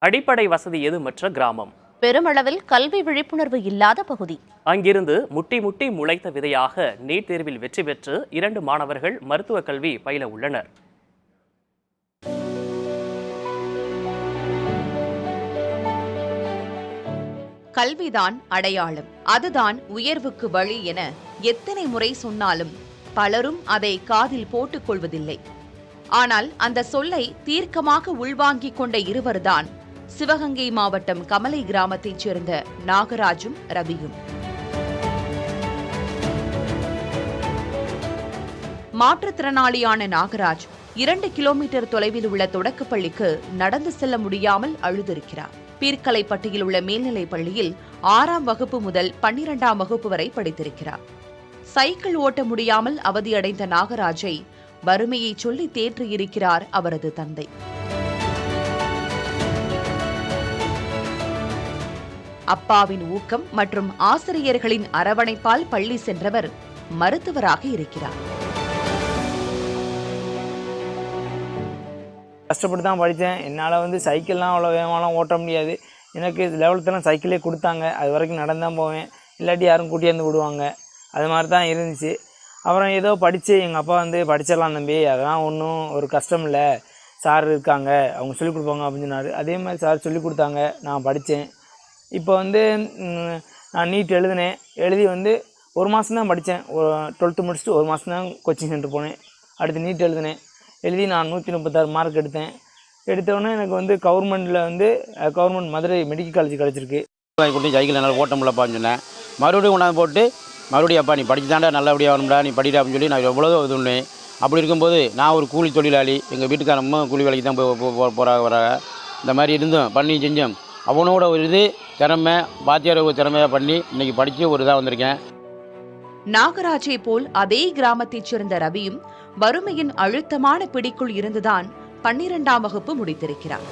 அடிப்படை வசதி எதுமற்ற கிராமம். பெருமளவில் கல்வி விழிப்புணர்வு இல்லாத பகுதி. அங்கிருந்து முட்டி முட்டி முளைத்த விதையாக நீட் தேர்வில் வெற்றி பெற்று 2 மாணவர்கள் மருத்துவ கல்வி பயில உள்ளனர். கல்விதான் அடையாளம், அதுதான் உயர்வுக்கு வழி என எத்தனை முறை சொன்னாலும் பலரும் அதை காதில் போட்டுக் கொள்வதில்லை. ஆனால் அந்த சொல்லை தீர்க்கமாக உள்வாங்கிக் கொண்ட இருவர்தான் சிவகங்கை மாவட்டம் கமலை கிராமத்தைச் சேர்ந்த நாகராஜும் ரவியும். மாற்றுத்திறனாளியான நாகராஜ் 2 கிலோமீட்டர் தொலைவில் உள்ள தொடக்கப்பள்ளிக்கு நடந்து செல்ல முடியாமல் அழுதிருக்கிறார். பீர்க்கலைப்பட்டியில் உள்ள மேல்நிலைப் பள்ளியில் 6ஆம் வகுப்பு முதல் 12ஆம் வகுப்பு வரை படித்திருக்கிறார். சைக்கிள் ஓட்ட முடியாமல் அவதியடைந்த நாகராஜை வறுமையை சொல்லி தேற்றியிருக்கிறார் அவரது தந்தை. அப்பாவின் ஊக்கம் மற்றும் ஆசிரியர்களின் அரவணைப்பால் பள்ளி சென்றவர் மருத்துவராக இருக்கிறார். கஷ்டப்பட்டு தான் படித்தேன். என்னால் சைக்கிள்லாம் அவ்வளோ வேகமாலாம் ஓட்ட முடியாது. எனக்கு லெவல்த்தெல்லாம் சைக்கிளே கொடுத்தாங்க. அது வரைக்கும் நடந்தான் போவேன், இல்லாட்டி யாரும் கூட்டியாந்து விடுவாங்க. அது மாதிரி தான் இருந்துச்சு. அப்புறம் ஏதோ படித்து எங்கள் அப்பா படிச்சிடலாம் தம்பி, அதெல்லாம் ஒன்றும் ஒரு கஷ்டம் இல்லை, சார் இருக்காங்க, அவங்க சொல்லிக் கொடுப்பாங்க அப்படின்னு சொன்னார். அதே மாதிரி சார் சொல்லிக் கொடுத்தாங்க, நான் படித்தேன். இப்போ நான் நீட் எழுதினேன். எழுதி 1 மாதம் தான் படித்தேன். 12th முடிச்சுட்டு 1 மாதம் தான் கோச்சிங் சென்டர் போனேன். அடுத்து நீட் எழுதினேன். எழுதி நான் 136 மார்க் எடுத்தேன். எடுத்தோடனே எனக்கு கவர்மெண்ட்டில் கவர்மெண்ட் மதுரை மெடிக்கல் காலேஜ் கிடச்சிருக்கு. கொடுத்து சைக்கிள் என்னால் ஓட்ட முடியலப்பான்னு சொன்னேன். மறுபடியும் கொண்டாந்து போட்டு மறுபடியும் அப்பா நீ படிச்சு தாண்டா நல்லபடியாக வரும்டா, நீ படிடா அப்படின்னு சொல்லி நான் எவ்வளோ இது பண்ணேன். அப்படி இருக்கும்போது நான் ஒரு கூலி தொழிலாளி, எங்கள் வீட்டுக்காரம்மா கூலி வேலைக்கு தான் போகிறாங்க வராங்க. இந்த மாதிரி இருந்தோம் பண்ணி செஞ்சோம். அவனோட ஒரு திறமை பாத்தியார ஒரு திறமையாக பண்ணி இன்னைக்கு படித்து ஒரு இதாக வந்திருக்கேன். நாகராஜை போல் அதே கிராமத்தைச் சேர்ந்த ரவியும் வறுமையின் அழுத்தமான பிடிக்குள் இருந்துதான் 12ஆம் வகுப்பு முடித்திருக்கிறார்.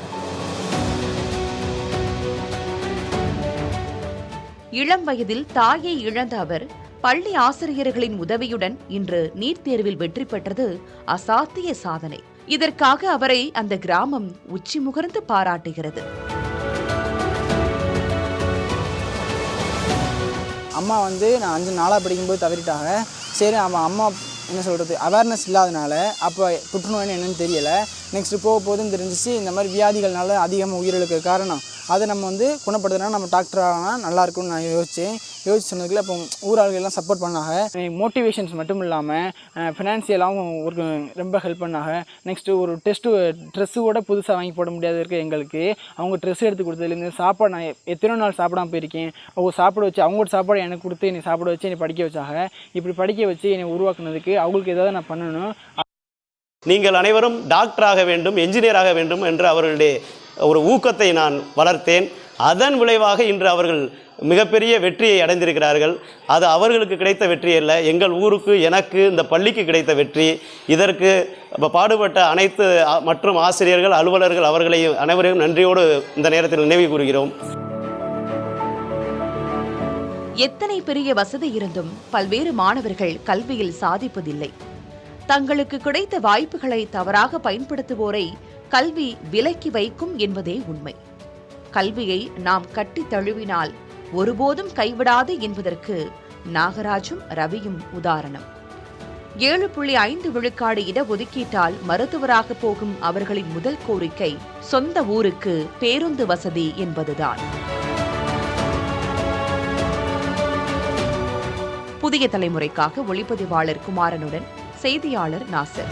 இளம் வயதில் தாயை இழந்த அவர் பள்ளி ஆசிரியர்களின் உதவியுடன் இன்று நீட் தேர்வில் வெற்றி பெற்றது அசாத்திய சாதனை. இதற்காக அவரை அந்த கிராமம் உச்சி முகர்ந்து பாராட்டுகிறது. அம்மா நான் 5 நாளாக படிக்கும்போது தவறிட்டாங்க. சரி, அம்மா என்ன சொல்கிறது, அவேர்னஸ் இல்லாதனால அப்போ புற்றுநோய்னு என்னென்னு தெரியலை. நெக்ஸ்ட்டு போதும் தெரிஞ்சிச்சு இந்த மாதிரி வியாதிகள்னால அதிகமாக உயிரிழக்க காரணம். அதை நம்ம குணப்படுத்தினா நம்ம டாக்டர் ஆனால் நல்லாயிருக்கும்னு நான் யோசிச்சு சொன்னதுக்குள்ள இப்போ ஊராள்கள்லாம் சப்போர்ட் பண்ணாங்க. மோட்டிவேஷன்ஸ் மட்டும் இல்லாமல் ஃபினான்சியலாகவும் ரொம்ப ஹெல்ப் பண்ணாங்க. நெக்ஸ்ட்டு ஒரு ட்ரெஸ்ஸோட புதுசாக வாங்கி போட முடியாது இருக்குது எங்களுக்கு. அவங்க ட்ரெஸ் எடுத்து கொடுத்ததுலேருந்து சாப்பாடு நான் எத்தனை நாள் சாப்பிடாமல் போயிருக்கேன். அவங்க சாப்பிட வச்சு அவங்களோட சாப்பாடு எனக்கு கொடுத்து என்னை சாப்பிட வச்சு என்னை படிக்க வச்சாங்க. இப்படி படிக்க வச்சு என்னை உருவாக்குனதுக்கு அவங்களுக்கு ஏதாவது நான் பண்ணணும். நீங்கள் அனைவரும் டாக்டராக வேண்டும், என்ஜினியராக வேண்டும் என்று அவர்களுடைய ஒரு ஊக்கத்தை நான் வளர்த்தேன். அதன் விளைவாக இன்று அவர்கள் மிகப்பெரிய வெற்றியை அடைந்திருக்கிறார்கள். அது அவர்களுக்கு கிடைத்த வெற்றி அல்ல, எங்கள் ஊருக்கு, எனக்கு, இந்த பள்ளிக்கு கிடைத்த வெற்றி. இதற்கு பாடுபட்ட அனைத்து மற்றும் ஆசிரியர்கள், அலுவலர்கள் அவர்களையும் அனைவரையும் நன்றியோடு இந்த நேரத்தில் நினைவு கூறுகிறோம். எத்தனை பெரிய வசதி இருந்தும் பல்வேறு மாணவர்கள் கல்வியில் சாதிப்பதில்லை. தங்களுக்கு கிடைத்த வாய்ப்புகளை தவறாக பயன்படுத்துவோரை கல்வி விலக்கி வைக்கும் என்பதே உண்மை. கல்வியை நாம் கட்டி தழுவினால் ஒருபோதும் கைவிடாது என்பதற்கு நாகராஜும் ரவியும் உதாரணம். 7.5 விழுக்காடு இடஒதுக்கீட்டால் மருத்துவராக போகும் அவர்களின் முதல் கோரிக்கை சொந்த ஊருக்கு பேருந்து வசதி என்பதுதான். புதிய தலைமுறைக்காக ஒளிப்பதிவாளர் குமாரனுடன் செய்தியாளர் நாசர்.